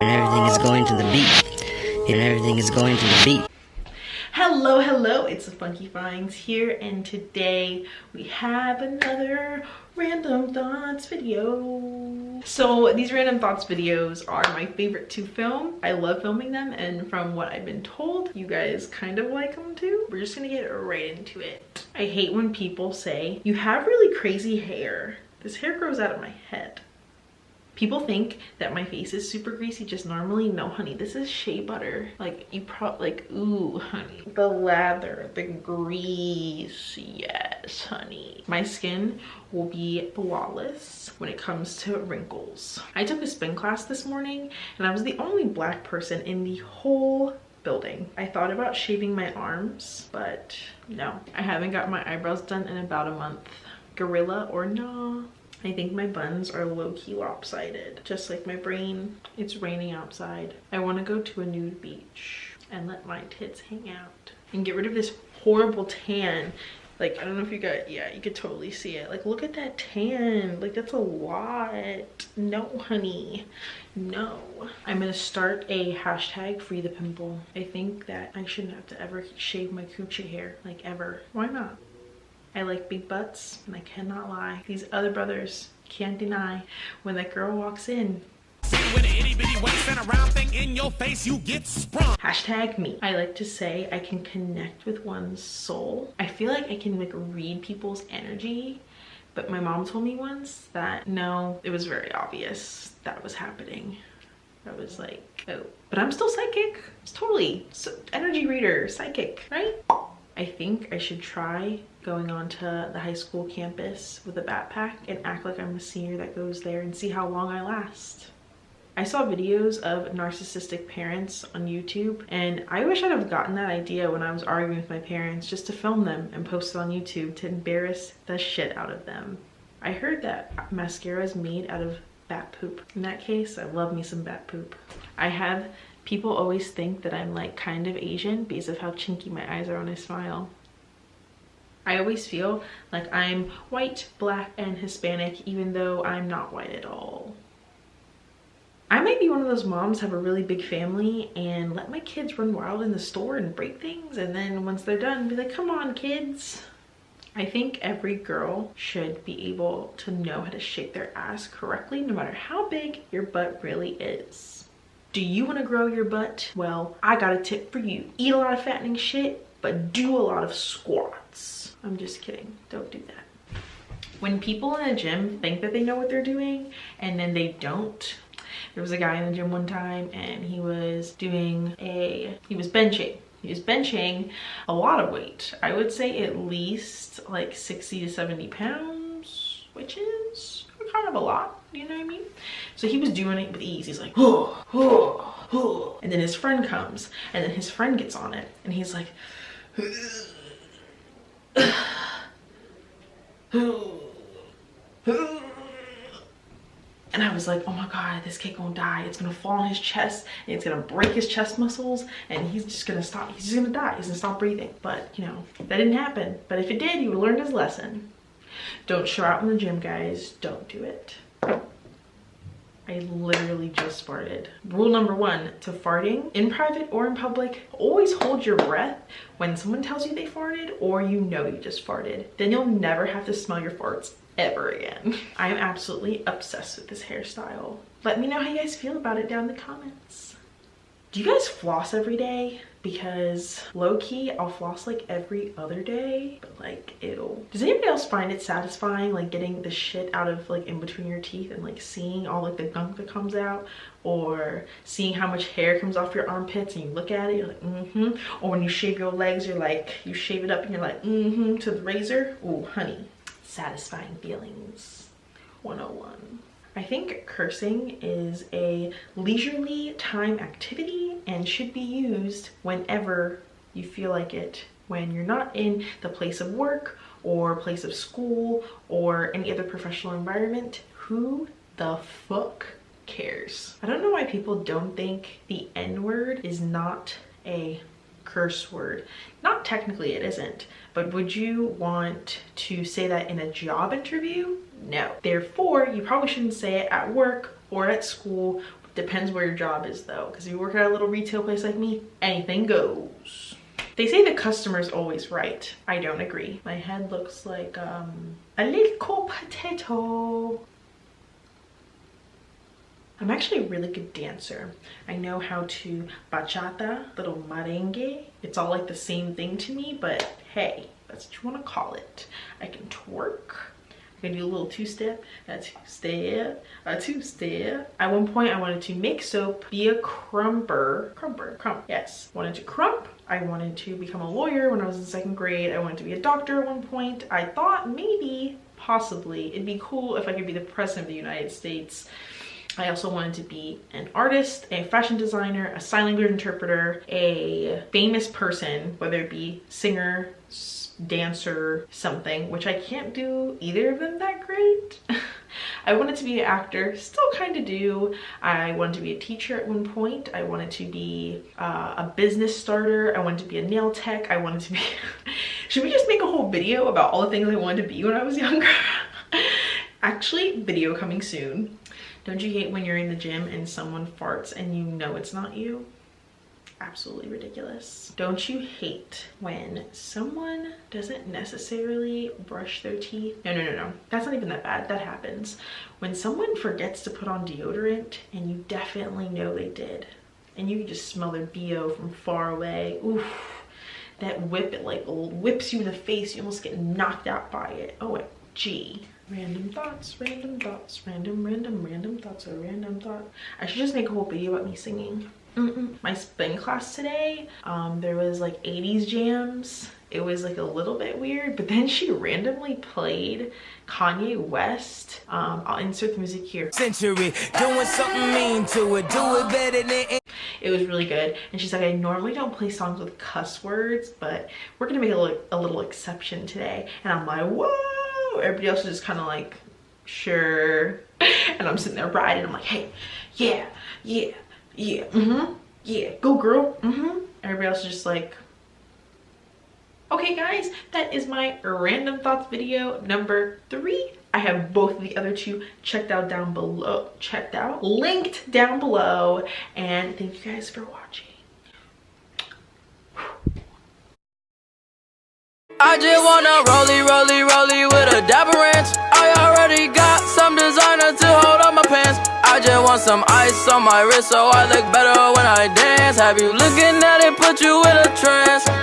And everything is going to the beat. And everything is going to the beat. Hello, it's the Funky Finds here, and today we have another random thoughts video. So these random thoughts videos are my favorite to film. I love filming them, and from what I've been told, you guys kind of like them too. We're just gonna get right into it. I hate when people say, you have really crazy hair. This hair grows out of my head. People think that my face is super greasy just normally. No, honey, this is shea butter. Like, you ooh, honey. The lather, the grease, yes, honey. My skin will be flawless when it comes to wrinkles. I took a spin class this morning, and I was the only black person in the whole building. I thought about shaving my arms, but no. I haven't got my eyebrows done in about a month. Gorilla or nah. I think my buns are low-key lopsided, just like my brain. It's raining outside. I want to go to a nude beach and let my tits hang out and get rid of this horrible tan. Like, I don't know if you got, yeah, you could totally see it. Like, look at that tan. Like, that's a lot. No, honey, no. I'm gonna start a hashtag free the pimple. I think that I shouldn't have to ever shave my coochie hair, like, ever. Why not? I like big butts, and I cannot lie. These other brothers can't deny when that girl walks in. With an itty bitty waist and a round thing in your face, you get sprung. Hashtag me. I like to say I can connect with one's soul. I feel like I can like read people's energy, but my mom told me once that no, it was very obvious that was happening. I was like, oh, but I'm still psychic. It's totally energy reader, psychic, right? I think I should try going onto the high school campus with a backpack and act like I'm a senior that goes there and see how long I last. I saw videos of narcissistic parents on YouTube, and I wish I'd have gotten that idea when I was arguing with my parents, just to film them and post it on YouTube to embarrass the shit out of them. I heard that mascara is made out of bat poop. In that case, I love me some bat poop. People always think that I'm like kind of Asian because of how chinky my eyes are when I smile. I always feel like I'm white, black, and Hispanic, even though I'm not white at all. I might be one of those moms, have a really big family, and let my kids run wild in the store and break things, and then once they're done, be like, come on, kids. I think every girl should be able to know how to shake their ass correctly, no matter how big your butt really is. Do you want to grow your butt? Well, I got a tip for you. Eat a lot of fattening shit, but do a lot of squats. I'm just kidding. Don't do that. When people in the gym think that they know what they're doing and then they don't. There was a guy in the gym one time, and he was benching. He was benching a lot of weight. I would say at least like 60 to 70 pounds, which is kind of a lot. You know what I mean? So he was doing it with ease. He's like, oh, oh, oh. And then his friend comes, and then his friend gets on it, and he's like, and I was like, oh my God, this kid gonna die. It's gonna fall on his chest, and it's gonna break his chest muscles, and he's just gonna stop. He's just gonna die. He's gonna stop breathing. But you know, that didn't happen. But if it did, he would learn his lesson. Don't show out in the gym, guys. Don't do it. I literally just farted. Rule number one to farting in private or in public, always hold your breath when someone tells you they farted or you know you just farted. Then you'll never have to smell your farts ever again. I am absolutely obsessed with this hairstyle. Let me know how you guys feel about it down in the comments. Do you guys floss every day? Because low-key, I'll floss like every other day, but like, ew. Does anybody else find it satisfying, like getting the shit out of like in between your teeth and like seeing all like the gunk that comes out, or seeing how much hair comes off your armpits and you look at it, you're like, mm-hmm. Or when you shave your legs, you're like, you shave it up and you're like, mm-hmm, to the razor. Ooh, honey, satisfying feelings 101. I think cursing is a leisurely time activity and should be used whenever you feel like it, when you're not in the place of work or place of school or any other professional environment. Who the fuck cares? I don't know why people don't think the N-word is not a curse word. Not technically it isn't, but would you want to say that in a job interview? No. Therefore, you probably shouldn't say it at work or at school Depends where your job is though, because if you work at a little retail place like me, anything goes. They say the customer's always right. I don't agree. My head looks like a little potato. I'm actually a really good dancer. I know how to bachata, little merengue. It's all like the same thing to me, but hey, that's what you want to call it. I can twerk. I can do a little two-step, a two-step, a two-step. At one point, I wanted to make soap, be a crump, yes. Wanted to crump. I wanted to become a lawyer when I was in 2nd grade. I wanted to be a doctor at one point. I thought maybe, possibly, it'd be cool if I could be the president of the United States. I also wanted to be an artist, a fashion designer, a sign language interpreter, a famous person, whether it be singer, dancer, something, which I can't do either of them that great. I wanted to be an actor, still kind of do. I wanted to be a teacher at one point. I wanted to be a business starter. I wanted to be a nail tech. I wanted to be... Should we just make a whole video about all the things I wanted to be when I was younger? Actually, video coming soon. Don't you hate when you're in the gym and someone farts and you know it's not you? Absolutely ridiculous. Don't you hate when someone doesn't necessarily brush their teeth? No. That's not even that bad. That happens. When someone forgets to put on deodorant and you definitely know they did, and you can just smell their BO from far away. Oof. That whip, it like whips you in the face. You almost get knocked out by it. OMG. Random thoughts, random thoughts, random thoughts, or random thought. I should just make a whole video about me singing. My spin class today, there was like 80s jams. It was like a little bit weird, but then she randomly played Kanye West. I'll insert the music here. Century, doing something mean to it, do it better than it was really good. And she's like, I normally don't play songs with cuss words, but we're gonna make a little exception today. And I'm like, whoa. Everybody else is just kind of like, sure. And I'm sitting there riding. I'm like, hey, yeah, go girl, Everybody else is just like, okay guys, that is my random thoughts video number 3. I have both of the other 2 linked down below, and thank you guys for watching. I just wanna rollie with a dapper ranch. I already got some designer to hold on my pants. I just want some ice on my wrist so I look better when I dance. Have you looking at it, put you in a trance.